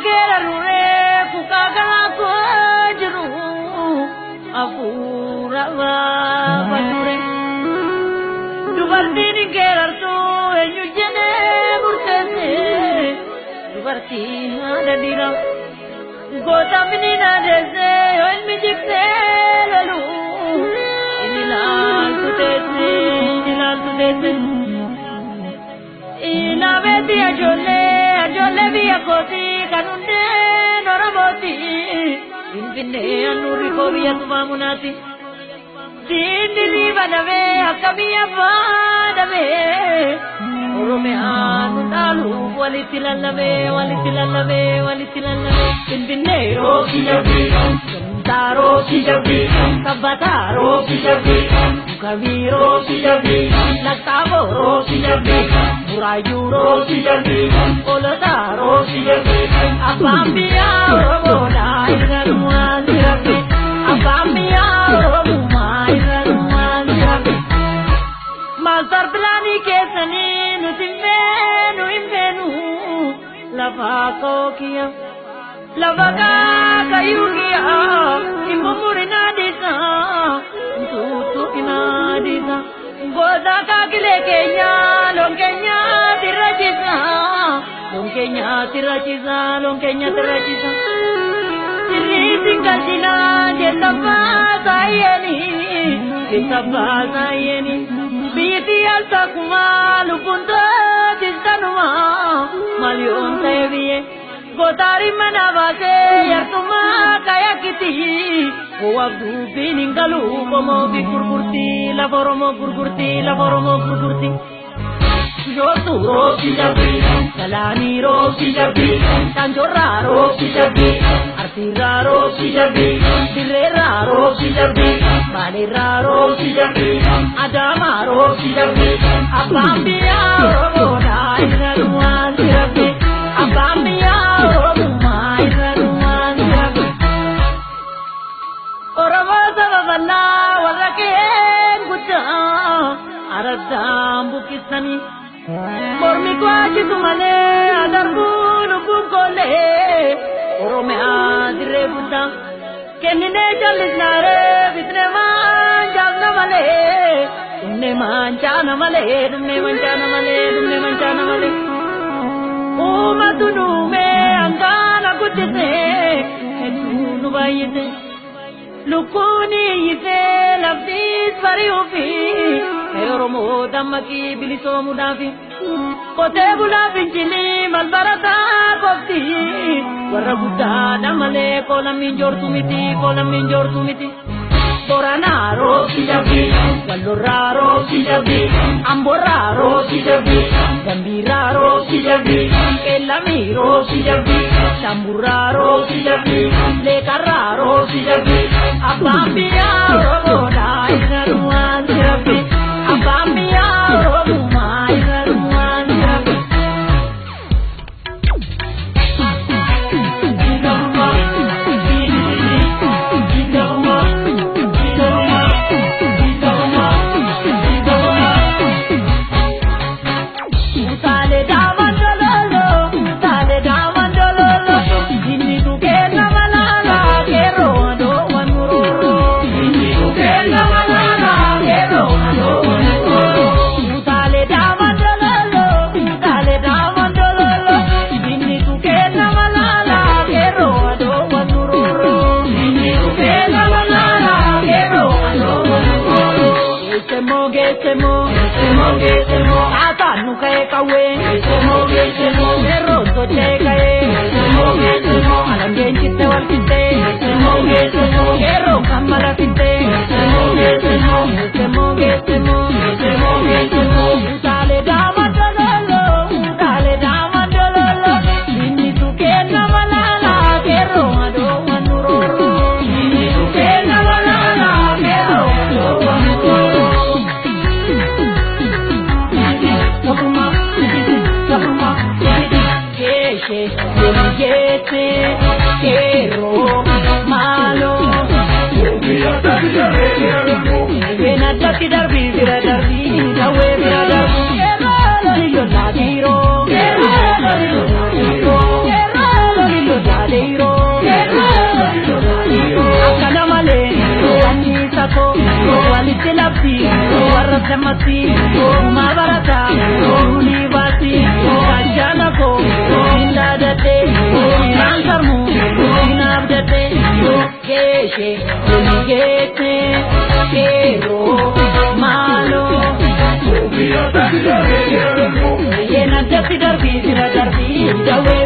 gara rure kukagala kojru apura bature dubartini gerartu enyujene murtese dubarti adadira gota minina dese ilmi jikte lalu ilal tutese ina beti ajole via koti kanunde noraboti infinne anuri koviya tumamunati sindili banave akamiya banave orome anu dalu walitilallave infinne rokiyavi taro kiyavi kabataro kiyavi kaviro kiyavi laktavo kiyavi murayu kiyavi olataro kiyavi apambiya roboda irnuan kiyavi apambiya robuman kiyavi masar plani kesani nutimenu imenu lavako kiya lavaga kayugia imumurina disa tutu inadisa goda kakile kenya longkenya tirachiza sirri singajina jetapa sayeni biti alta kumalu punta jistanuma malion teviye gotari manavase yartuma kaya kiti o abdu biningalu como bi kurkurti la foromo kurkurti yo tu roki jabi salani roki jabi tanjora roki jabi artira roki jabi direra roki jabi manira roki jabi adama roki jabi apambia roda inaruan jabi apambia aradambu kisani mormi kwachi tumale adarbulu kukole orome adire buddha kenine chalisnare vitne manjana male umatunu me angana kutse etunu bayite lukuni yite labdis variufi Oromo damaki biliso mudafi kote bula pinchini malbarata kopti warra gudda damale kolamin jortumiti borana roki jabi wallora roki jabi ambora roki jabi gambira roki jabi elami roki jabi tambura roki jabi lekara roki jabi apambia roboda inaruan jabi apambia robuma inaruan jabi Gesemo atanu kae kawe gesemo eroto chekae gesemo alangen chitte walpite gesemo ero kamala pite gesemo utale dama dololo inni tuke namalala kero ado wanuro inni tuke namalala kero ado wanuro Damasi, Mabarata, Univasi, Kajanako, Inadate, Inansamu, Inabdate, Keshe, Unigete, Kero, Malo, Yena Jati Darbi, Darbi, Dawe,